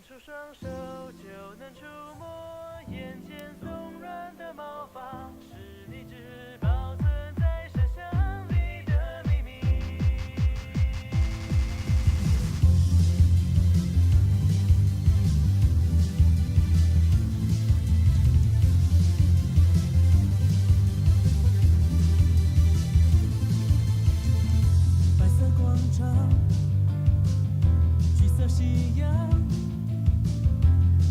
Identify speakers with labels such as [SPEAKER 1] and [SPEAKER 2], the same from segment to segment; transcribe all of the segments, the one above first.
[SPEAKER 1] 出双手就能触摸，眼前松软的毛发，是你只保存在深箱里的秘密。白色广场，橘色夕阳。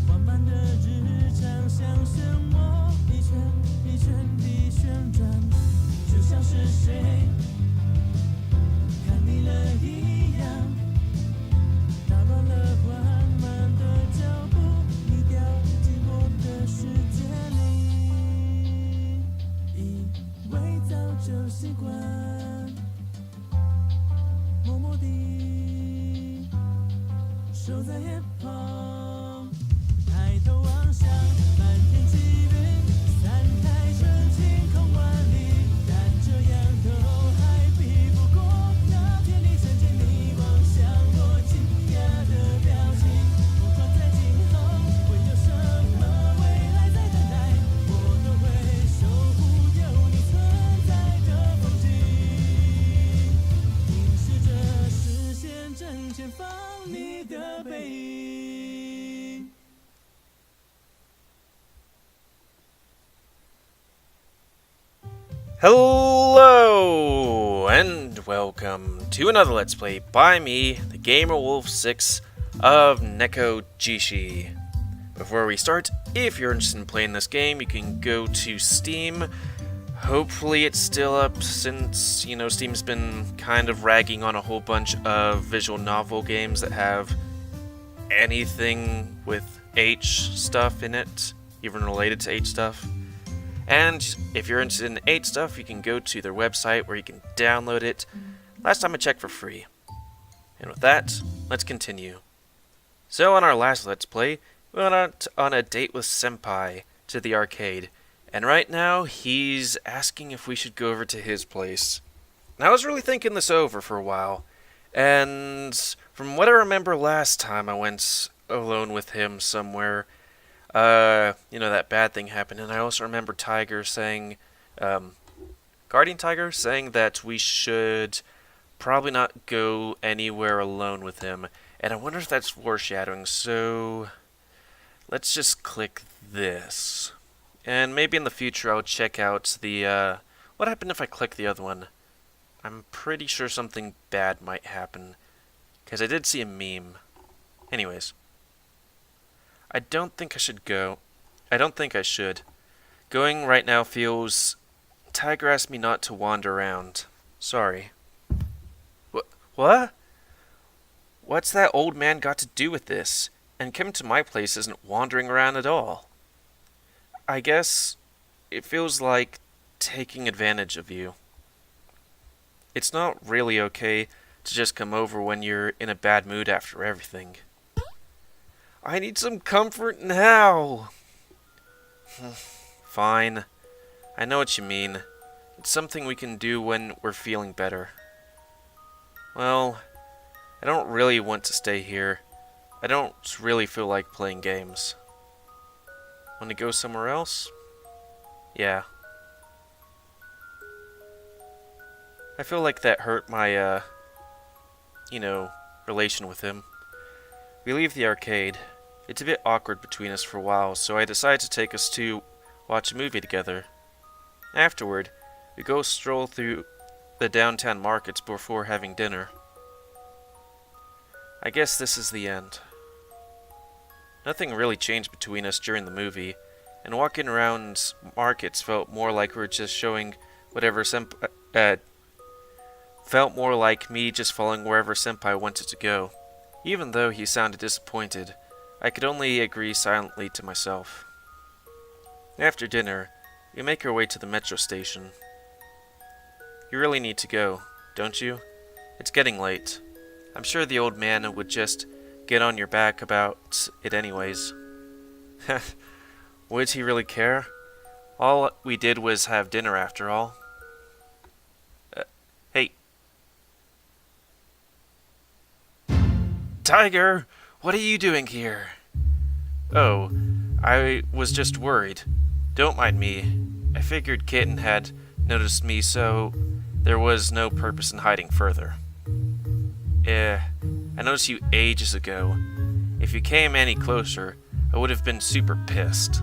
[SPEAKER 1] 缓慢的日常像漩涡，一圈一圈地旋转，就像是谁看腻了一样，打乱了缓慢的脚步，你掉进我的世界里，以为早就习惯，默默地守在眼旁。抬头望向满天积云，散开成晴空万里，但这样都还比不过那天你曾经你望向我惊讶的表情。不管在今后会有什么未来在等待，我都会守护有你存在的风景，凝视着视线正前方你的背影。
[SPEAKER 2] Hello and welcome to another Let's Play by me, the GamerWolfSix of Nekojishi. Before we start, if you're interested in playing this game, you can go to Steam. Hopefully it's still up since, Steam's been kind of ragging on a whole bunch of visual novel games that have anything with H stuff in it, even related to H stuff. And if you're interested in 8 stuff, you can go to their website where you can download it. Last time I checked, for free. And with that, let's continue. So on our last Let's Play, we went out on a date with Senpai to the arcade. And right now, he's asking if we should go over to his place. Now, I was really thinking this over for a while. And from what I remember last time I went alone with him somewhere, that bad thing happened, and I also remember Tiger saying, Guardian Tiger saying that we should probably not go anywhere alone with him, and I wonder if that's foreshadowing, so let's just click this. And maybe in the future I'll check out the, what happened if I click the other one? I'm pretty sure something bad might happen, because I did see a meme. Anyways. I don't think I should go. I don't think I should. Going right now feels... Tiger asked me not to wander around. Sorry. What? What's that old man got to do with this? And coming to my place isn't wandering around at all. I guess it feels like taking advantage of you. It's not really okay to just come over when you're in a bad mood after everything. I need some comfort now. Fine. I know what you mean. It's something we can do when we're feeling better. Well, I don't really want to stay here. I don't really feel like playing games. Want to go somewhere else? Yeah. I feel like that hurt my, relation with him. We leave the arcade. It's a bit awkward between us for a while, so I decided to take us to watch a movie together. Afterward, we go stroll through the downtown markets before having dinner. I guess this is the end. Nothing really changed between us during the movie, and walking around markets felt more like we were just showing whatever felt more like me just following wherever Senpai wanted to go. Even though he sounded disappointed, I could only agree silently to myself. After dinner, we make our way to the metro station. You really need to go, don't you? It's getting late. I'm sure the old man would just get on your back about it anyways. Would he really care? All we did was have dinner after all. Hey. Tiger! What are you doing here? Oh, I was just worried. Don't mind me. I figured Kitten had noticed me, so there was no purpose in hiding further. I noticed you ages ago. If you came any closer, I would have been super pissed.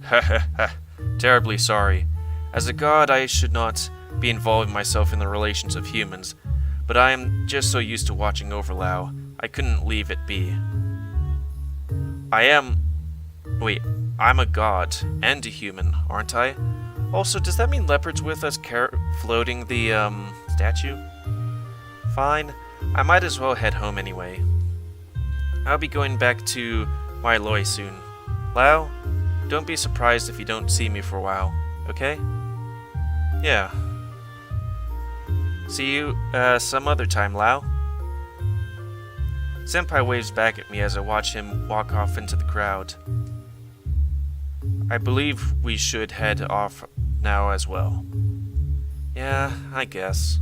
[SPEAKER 2] Ha ha ha. Terribly sorry. As a god, I should not be involving myself in the relations of humans, but I am just so used to watching over Lao, I couldn't leave it be. I'm a god and a human, aren't I? Also, does that mean Leopard's with us floating the, statue? Fine, I might as well head home anyway. I'll be going back to my Loi soon. Lao, don't be surprised if you don't see me for a while, okay? Yeah. See you, some other time, Lao. Senpai waves back at me as I watch him walk off into the crowd. I believe we should head off now as well. Yeah, I guess.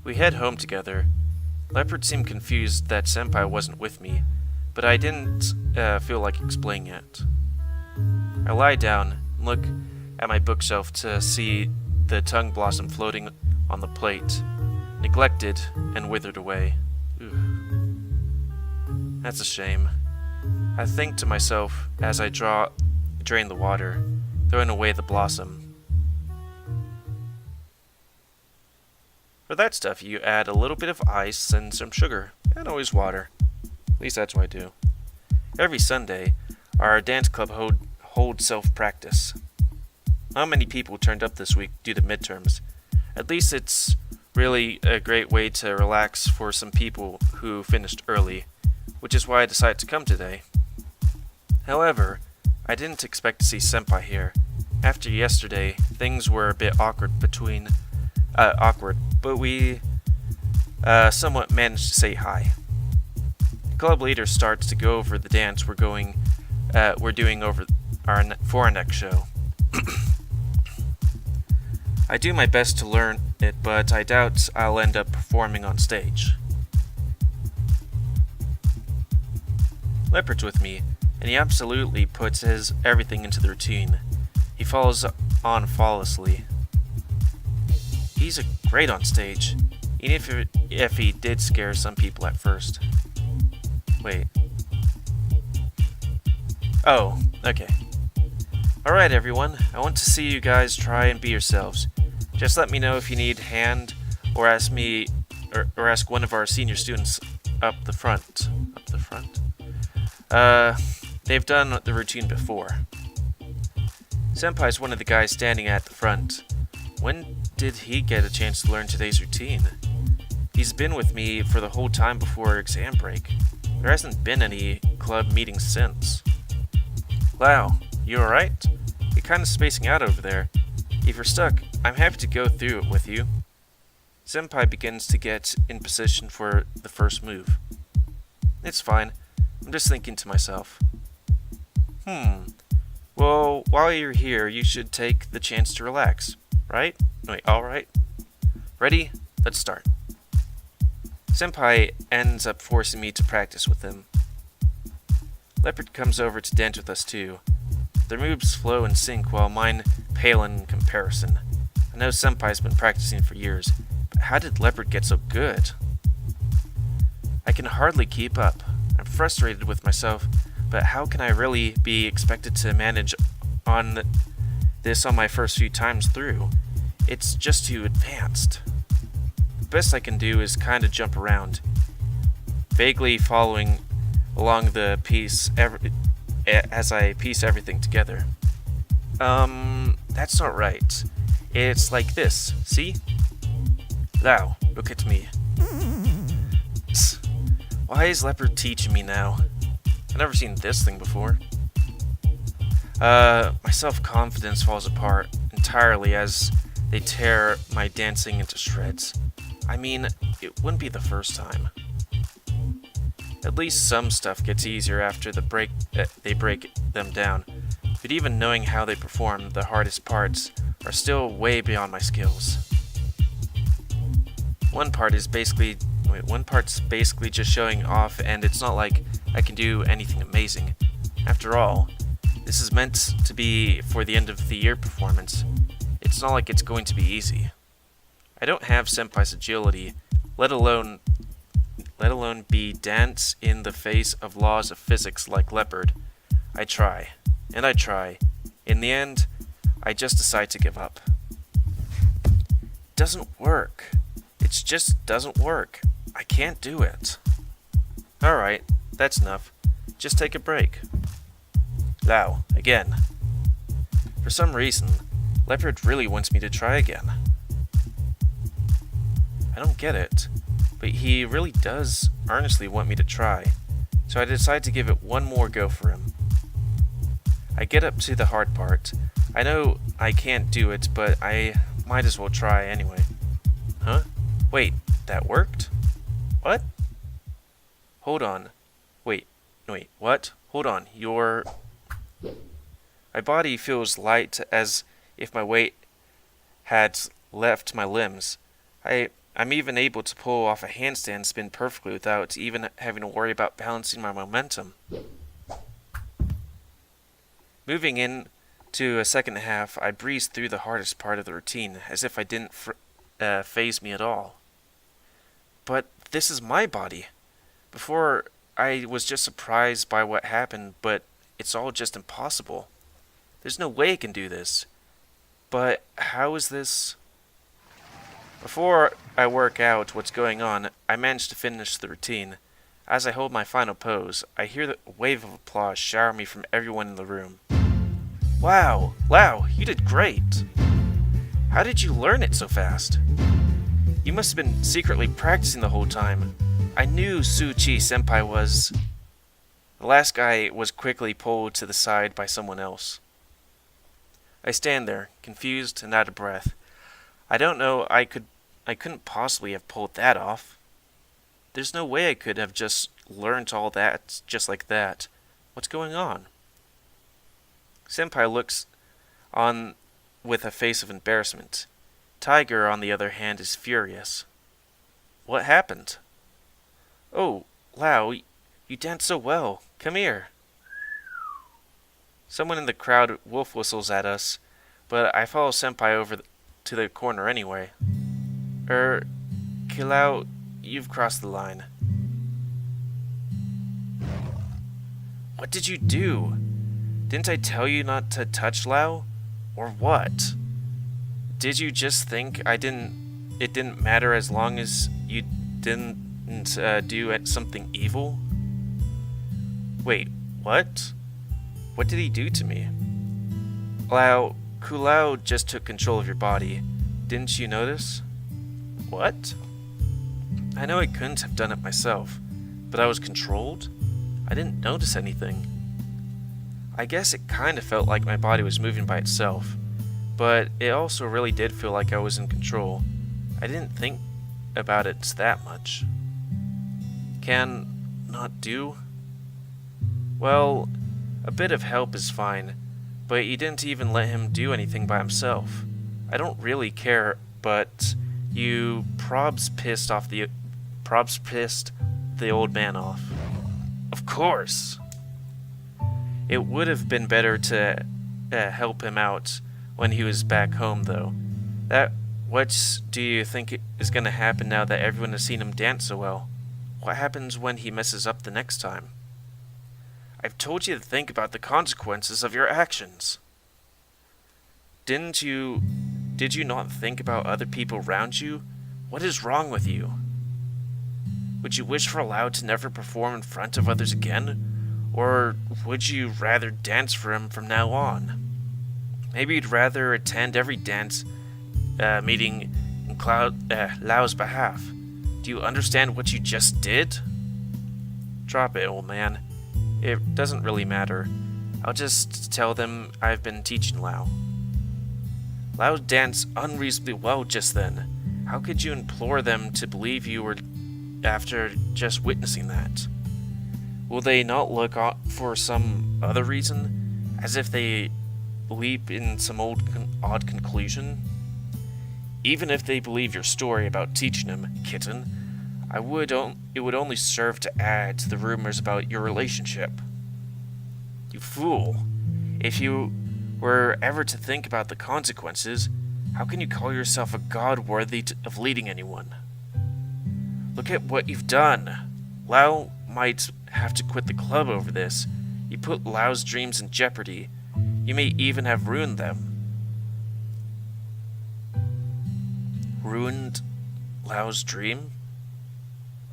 [SPEAKER 2] We head home together. Leopard seemed confused that Senpai wasn't with me, but I didn't feel like explaining it. I lie down and look at my bookshelf to see the tongue blossom floating on the plate, neglected and withered away. That's a shame. I think to myself as I drain the water, throwing away the blossom. For that stuff, you add a little bit of ice and some sugar, and always water. At least that's what I do. Every Sunday, our dance club holds self-practice. Not many people turned up this week due to midterms. At least it's really a great way to relax for some people who finished early, which is why I decided to come today. However, I didn't expect to see Senpai here. After yesterday, things were a bit awkward, but we somewhat managed to say hi. The club leader starts to go over the dance we're doing for our next show. I do my best to learn it, but I doubt I'll end up performing on stage. Leopard's with me, and he absolutely puts everything into the routine. He follows on flawlessly. He's great on stage, even if he did scare some people at first. Wait. Oh, okay. Alright everyone, I want to see you guys try and be yourselves. Just let me know if you need a hand, or ask me, or ask one of our senior students up the front. Up the front? They've done the routine before. Senpai's one of the guys standing at the front. When did he get a chance to learn today's routine? He's been with me for the whole time before exam break. There hasn't been any club meetings since. Lao, you alright? You're kinda spacing out over there. If you're stuck, I'm happy to go through it with you. Senpai begins to get in position for the first move. It's fine. I'm just thinking to myself. Well, while you're here, you should take the chance to relax, right? Wait, alright. Ready? Let's start. Senpai ends up forcing me to practice with him. Leopard comes over to dance with us too. Their moves flow and sync while mine pale in comparison. I know Senpai's been practicing for years, but how did Leopard get so good? I can hardly keep up. I'm frustrated with myself, but how can I really be expected to manage on this on my first few times through? It's just too advanced. The best I can do is kinda jump around, vaguely following along the piece as I piece everything together. That's not right. It's like this, see? Lao, look at me. Why is Leopard teaching me now? I've never seen this thing before. My self-confidence falls apart entirely as they tear my dancing into shreds. I mean, it wouldn't be the first time. At least some stuff gets easier after they break them down, but even knowing how they perform, the hardest parts are still way beyond my skills. One part is basically, Wait, one part's basically just showing off, and it's not like I can do anything amazing. After all, this is meant to be for the end of the year performance. It's not like it's going to be easy. I don't have Senpai's agility, let alone be dance in the face of laws of physics like Leopard. I try, and I try. In the end, I just decide to give up. It doesn't work. It just doesn't work. I can't do it. Alright, that's enough. Just take a break. Lao, again. For some reason, Leopard really wants me to try again. I don't get it, but he really does earnestly want me to try, so I decide to give it one more go for him. I get up to the hard part. I know I can't do it, but I might as well try anyway. Huh? Wait, that worked? What? Hold on. Wait, what? Hold on, My body feels light as if my weight had left my limbs. I'm even able to pull off a handstand spin perfectly without even having to worry about balancing my momentum. Moving in to a second half, I breezed through the hardest part of the routine, as if I didn't faze me at all. But this is my body. Before, I was just surprised by what happened, but it's all just impossible. There's no way I can do this. But how is this? Before I work out what's going on, I manage to finish the routine. As I hold my final pose, I hear the wave of applause shower me from everyone in the room. Wow, Lao, you did great. How did you learn it so fast? You must have been secretly practicing the whole time. I knew Su-Chi Senpai was... The last guy was quickly pulled to the side by someone else. I stand there, confused and out of breath. I don't know, I couldn't possibly have pulled that off. There's no way I could have just learned all that just like that. What's going on? Senpai looks on with a face of embarrassment. Tiger, on the other hand, is furious. What happened? Oh, Lao, you dance so well. Come here. Someone in the crowd wolf whistles at us, but I follow Senpai over to the corner anyway. Kilao, you've crossed the line. What did you do? Didn't I tell you not to touch Lao? Or what? Did you just think it didn't matter as long as you didn't do something evil? Wait, what? What did he do to me? Lao, Kulao just took control of your body. Didn't you notice? What? I know I couldn't have done it myself, but I was controlled? I didn't notice anything. I guess it kind of felt like my body was moving by itself, but it also really did feel like I was in control. I didn't think about it that much. Can not do? Well, a bit of help is fine, but you didn't even let him do anything by himself. I don't really care, but you probs pissed the old man off. Of course. It would have been better to help him out when he was back home, though. What do you think is going to happen now that everyone has seen him dance so well? What happens when he messes up the next time? I've told you to think about the consequences of your actions. Did you not think about other people around you? What is wrong with you? Would you wish for Lao to never perform in front of others again? Or would you rather dance for him from now on? Maybe you'd rather attend every dance meeting in Lao's behalf. Do you understand what you just did? Drop it, old man. It doesn't really matter. I'll just tell them I've been teaching Lao. Lao danced unreasonably well just then. How could you implore them to believe you were after just witnessing that? Will they not look for some other reason, as if they leap in some odd conclusion? Even if they believe your story about teaching him, kitten, it would only serve to add to the rumors about your relationship. You fool. If you were ever to think about the consequences, how can you call yourself a god worthy of leading anyone? Look at what you've done. Lao might have to quit the club over this. You put Lao's dreams in jeopardy. You may even have ruined them. Ruined Lao's dream?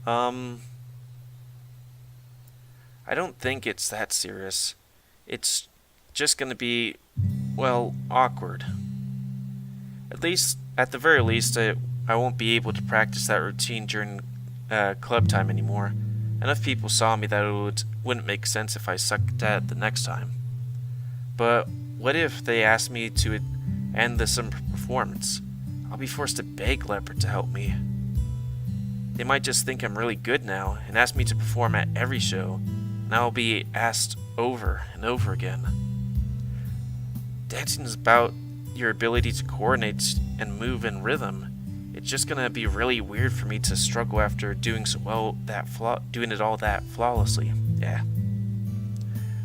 [SPEAKER 2] I don't think it's that serious. It's just gonna be, well, awkward. At the very least, I won't be able to practice that routine during club time anymore. Enough people saw me that it wouldn't make sense if I sucked at it the next time. But what if they asked me to end the summer performance? I'll be forced to beg Leopard to help me. They might just think I'm really good now and ask me to perform at every show, and I'll be asked over and over again. Dancing is about your ability to coordinate and move in rhythm. It's just gonna be really weird for me to struggle after doing so well doing it all that flawlessly. Yeah.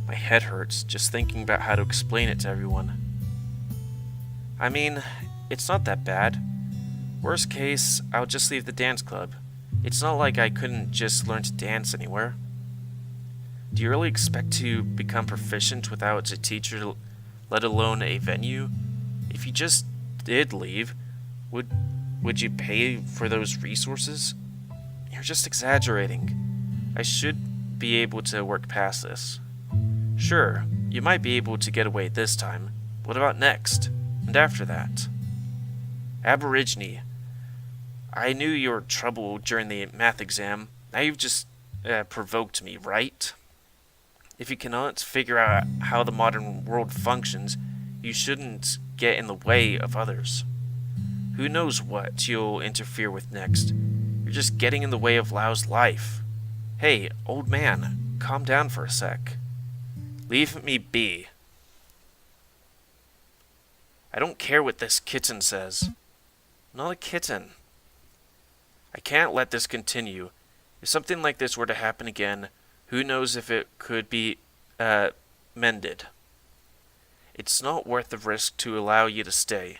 [SPEAKER 2] My head hurts just thinking about how to explain it to everyone. I mean, it's not that bad. Worst case, I'll just leave the dance club. It's not like I couldn't just learn to dance anywhere. Do you really expect to become proficient without a teacher, let alone a venue? If you just did leave, would you pay for those resources? You're just exaggerating. I should be able to work past this. Sure, you might be able to get away this time. What about next? And after that? Aborigine. I knew you were trouble during the math exam. Now you've just provoked me, right? If you cannot figure out how the modern world functions, you shouldn't get in the way of others. Who knows what you'll interfere with next? You're just getting in the way of Lao's life. Hey, old man, calm down for a sec. Leave me be. I don't care what this kitten says. I'm not a kitten. I can't let this continue. If something like this were to happen again, who knows if it could be mended. It's not worth the risk to allow you to stay.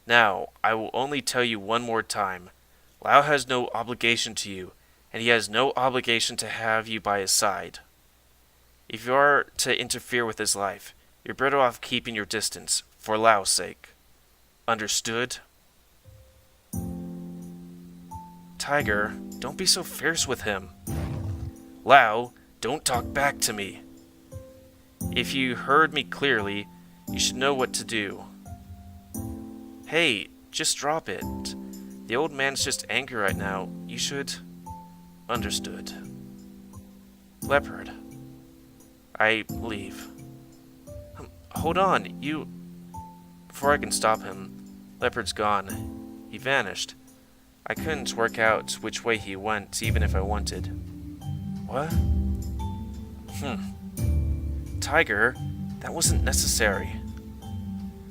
[SPEAKER 2] Now, I will only tell you one more time. Lao has no obligation to you, and he has no obligation to have you by his side. If you are to interfere with his life, you're better off keeping your distance, for Lao's sake. Understood? Tiger, don't be so fierce with him. Lao, don't talk back to me. If you heard me clearly, you should know what to do. Hey, just drop it. The old man's just angry right now. You should... Understood. Leopard. I leave. Hold on, you... Before I can stop him, Leopard's gone. He vanished. I couldn't work out which way he went, even if I wanted. What? Tiger, that wasn't necessary.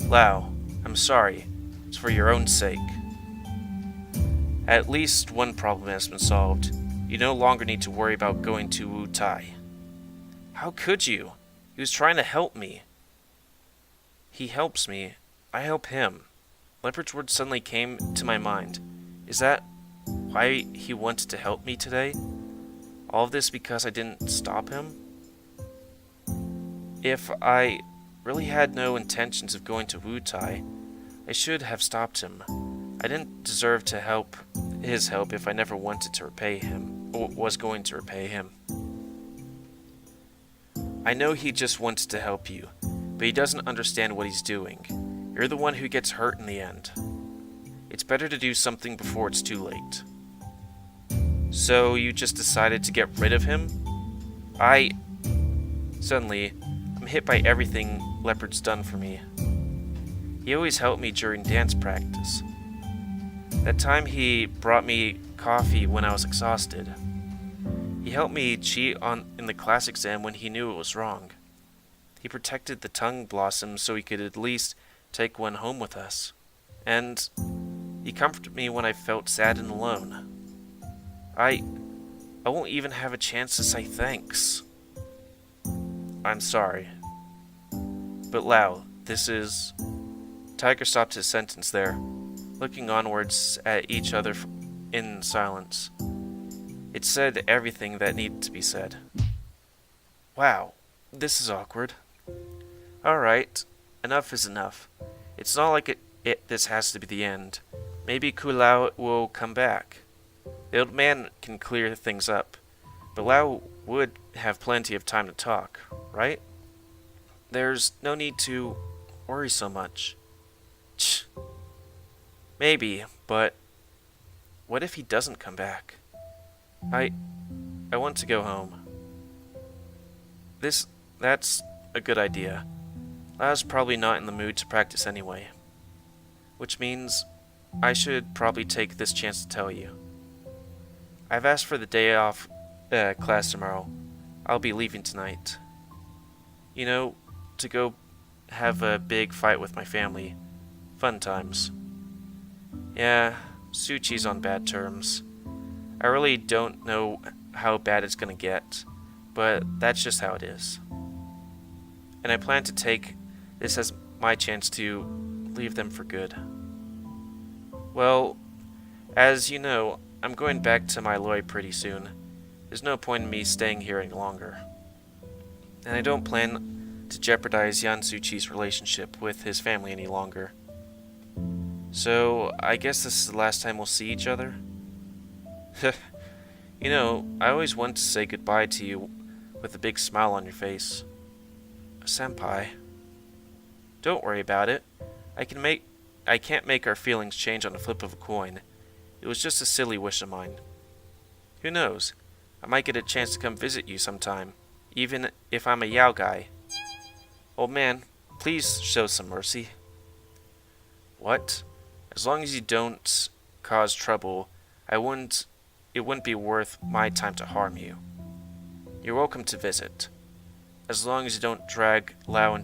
[SPEAKER 2] Lao, I'm sorry. It's for your own sake. At least one problem has been solved. You no longer need to worry about going to Wu Tai. How could you? He was trying to help me. He helps me. I help him. Leopard's words suddenly came to my mind. Is that why he wanted to help me today? All of this because I didn't stop him? If I really had no intentions of going to Wu Tai, I should have stopped him. I didn't deserve to help his help if I never wanted to repay him, or was going to repay him. I know he just wants to help you, but he doesn't understand what he's doing. You're the one who gets hurt in the end. It's better to do something before it's too late. So you just decided to get rid of him? Suddenly, I'm hit by everything Leopard's done for me. He always helped me during dance practice. That time he brought me coffee when I was exhausted. He helped me cheat in the class exam when he knew it was wrong. He protected the tongue blossom so he could at least take one home with us. And he comforted me when I felt sad and alone. I won't even have a chance to say thanks. I'm sorry. But Lao, this is... Tiger stopped his sentence there, looking onwards at each other in silence. It said everything that needed to be said. Wow, this is awkward. Alright, enough is enough. It's not like this has to be the end. Maybe Kulao will come back. The old man can clear things up, but Lao would have plenty of time to talk, right? There's no need to worry so much. Tch. Maybe, but what if he doesn't come back? I want to go home. That's a good idea. Lao's probably not in the mood to practice anyway. Which means I should probably take this chance to tell you. I've asked for the day off class tomorrow. I'll be leaving tonight. You know, to go have a big fight with my family. Fun times. Yeah, Suchi's on bad terms. I really don't know how bad it's gonna get, but that's just how it is. And I plan to take this as my chance to leave them for good. Well, as you know, I'm going back to my Loi pretty soon. There's no point in me staying here any longer. And I don't plan to jeopardize Yan Suchi's relationship with his family any longer. So, I guess this is the last time we'll see each other? You know, I always wanted to say goodbye to you with a big smile on your face. Senpai. Don't worry about it. I can't make our feelings change on the flip of a coin. It was just a silly wish of mine. Who knows? I might get a chance to come visit you sometime, even if I'm a Yao guy. Old man, please show some mercy. What? As long as you don't cause trouble, it wouldn't be worth my time to harm you. You're welcome to visit. As long as you don't drag Lao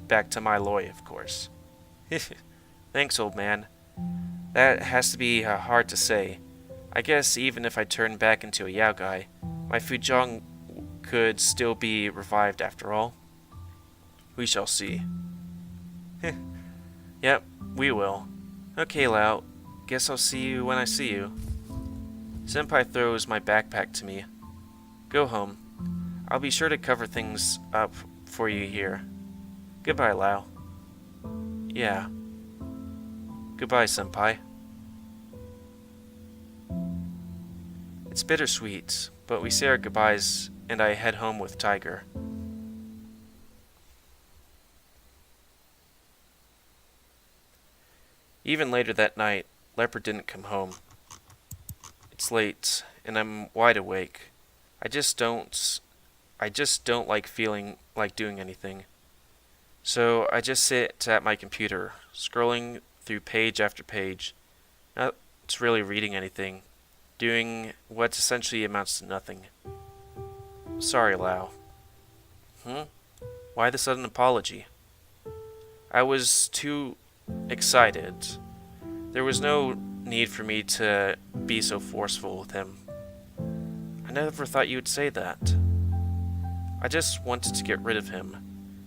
[SPEAKER 2] back to my Loi, of course. Thanks, old man. That has to be hard to say. I guess even if I turn back into a Yao guy, my Fujong could still be revived after all. We shall see. Yep, we will. Okay, Lao. Guess I'll see you when I see you. Senpai throws my backpack to me. Go home. I'll be sure to cover things up for you here. Goodbye, Lao. Yeah. Goodbye, Senpai. It's bittersweet, but we say our goodbyes and I head home with Tiger. Even later that night, Leopard didn't come home. It's late, and I'm wide awake. I just don't like feeling like doing anything. So I just sit at my computer, scrolling through page after page, not really reading anything, doing what essentially amounts to nothing. Sorry, Lao. Why the sudden apology? I was too excited. There was no need for me to be so forceful with him. I never thought you would say that. I just wanted to get rid of him.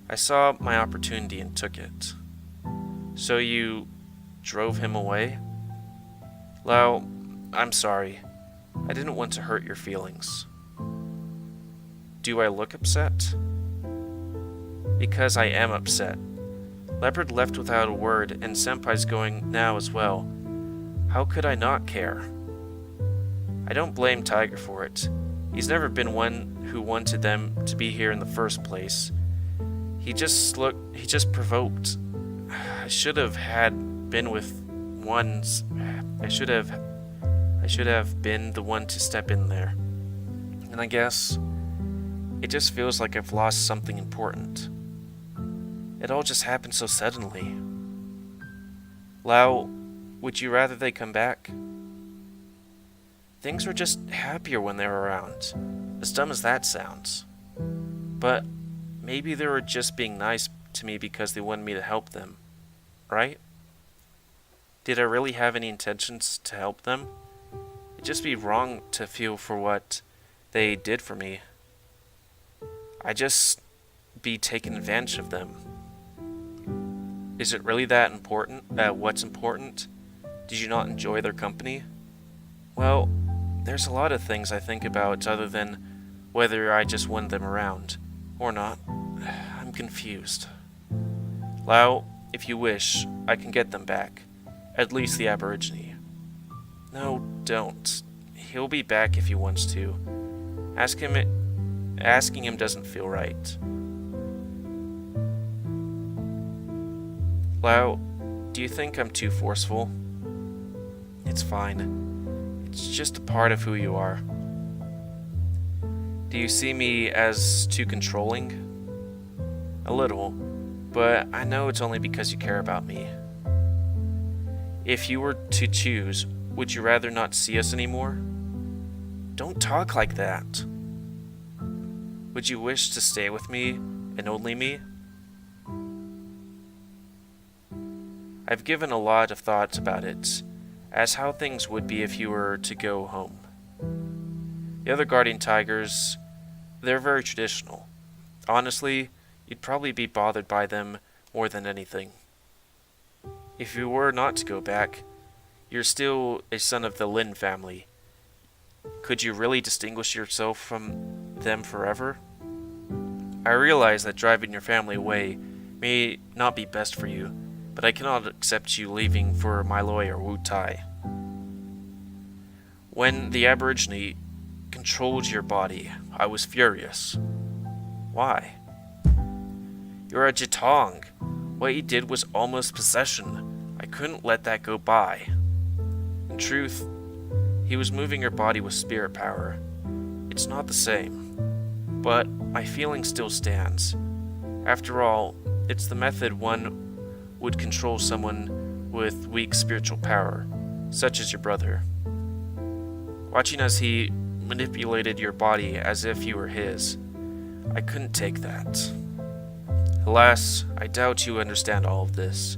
[SPEAKER 2] I saw my opportunity and took it. So you drove him away? Lao, I'm sorry. I didn't want to hurt your feelings. Do I look upset? Because I am upset. Leopard left without a word, and Senpai's going now as well. How could I not care? I don't blame Tiger for it. He's never been one who wanted them to be here in the first place. He just provoked. I should have been the one to step in there. And I guess it just feels like I've lost something important. It all just happened so suddenly. Lao, would you rather they come back? Things were just happier when they were around, as dumb as that sounds. But maybe they were just being nice to me because they wanted me to help them, right? Did I really have any intentions to help them? It'd just be wrong to feel for what they did for me. I'd just be taking advantage of them. Is it really that important? What's important? Did you not enjoy their company? Well, there's a lot of things I think about other than whether I just won them around or not. I'm confused. Lao, if you wish, I can get them back. At least the Aborigine. No, don't. He'll be back if he wants to. Asking him doesn't feel right. Lao, do you think I'm too forceful? It's fine. It's just a part of who you are. Do you see me as too controlling? A little, but I know it's only because you care about me. If you were to choose, would you rather not see us anymore? Don't talk like that. Would you wish to stay with me and only me? I've given a lot of thought about it, as how things would be if you were to go home. The other guardian tigers, they're very traditional. Honestly, you'd probably be bothered by them more than anything. If you were not to go back, you're still a son of the Lin family. Could you really distinguish yourself from them forever? I realize that driving your family away may not be best for you, but I cannot accept you leaving for my lawyer, Wu Tai. When the Aborigine controlled your body, I was furious. Why? You're a Jitong. What he did was almost possession. I couldn't let that go by. In truth, he was moving your body with spirit power. It's not the same. But my feeling still stands. After all, it's the method one would control someone with weak spiritual power, such as your brother. Watching as he manipulated your body as if you were his, I couldn't take that. Alas, I doubt you understand all of this,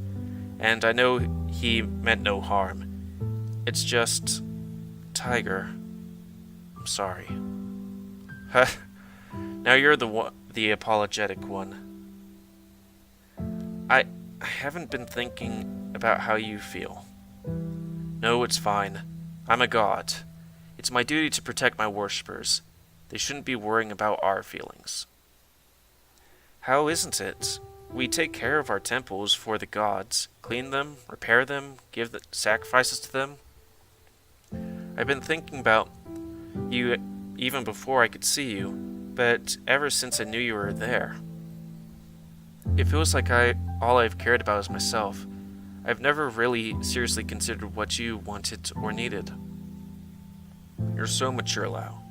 [SPEAKER 2] and I know he meant no harm. It's just... Tiger. I'm sorry. Now you're the apologetic one. I haven't been thinking about how you feel. No, it's fine. I'm a god. It's my duty to protect my worshippers. They shouldn't be worrying about our feelings. How isn't it? We take care of our temples for the gods, clean them, repair them, give the sacrifices to them. I've been thinking about you even before I could see you, but ever since I knew you were there. It feels like all I've cared about is myself. I've never really seriously considered what you wanted or needed. You're so mature, Lao.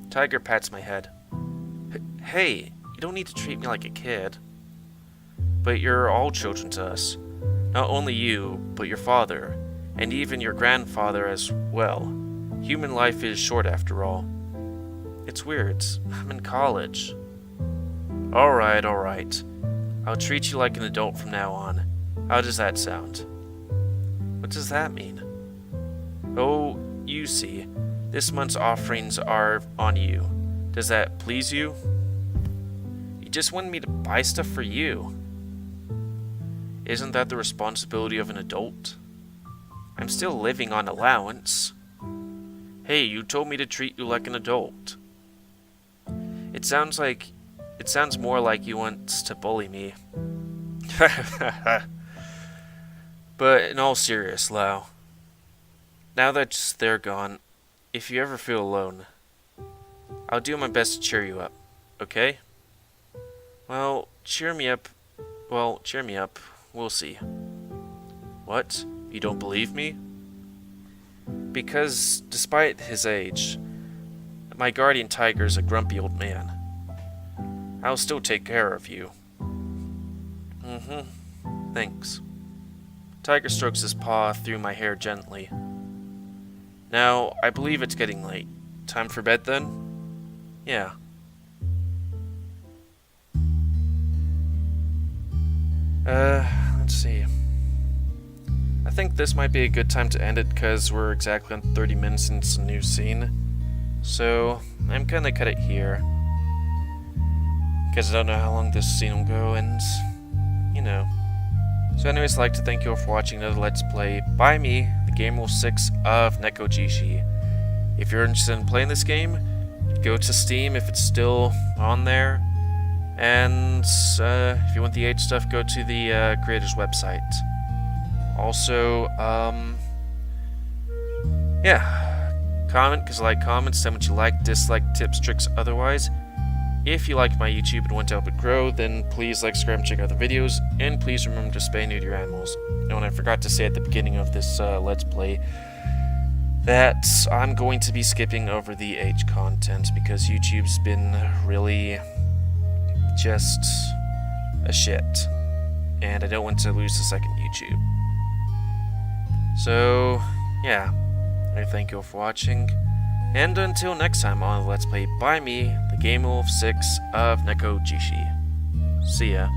[SPEAKER 2] Tiger pats my head. Hey, you don't need to treat me like a kid. But you're all children to us. Not only you, but your father, and even your grandfather as well. Human life is short after all. It's weird. I'm in college. Alright. I'll treat you like an adult from now on. How does that sound? What does that mean? Oh, you see. This month's offerings are on you. Does that please you? You just wanted me to buy stuff for you. Isn't that the responsibility of an adult? I'm still living on allowance. Hey, you told me to treat you like an adult. It sounds more like you want to bully me. But in all seriousness, Lao, now that they're gone, if you ever feel alone, I'll do my best to cheer you up, okay? Well, cheer me up. We'll see. What? You don't believe me? Because, despite his age, my guardian tiger's a grumpy old man. I'll still take care of you. Thanks. Tiger strokes his paw through my hair gently. Now, I believe it's getting late. Time for bed then? Yeah. Let's see. I think this might be a good time to end it because we're exactly on 30 minutes since a new scene. So I'm gonna cut it here. Because I don't know how long this scene will go, and you know. So anyways, I'd like to thank you all for watching another Let's Play by me, the GamerWolfSix of Nekojishi. If you're interested in playing this game, go to Steam if it's still on there. And if you want the age stuff, go to the creator's website. Also, yeah, comment because I like comments. Tell me what you like, dislike, tips, tricks, otherwise. If you like my YouTube and want to help it grow, then please like, subscribe, and check out the videos. And please remember to spay and neuter your animals. And I forgot to say at the beginning of this Let's Play that I'm going to be skipping over the age content because YouTube's been really just a shit. And I don't want to lose the second YouTube. So, yeah, I thank you all for watching, and until next time on Let's Play by me, the GamerWolfSix of Nekojishi. See ya.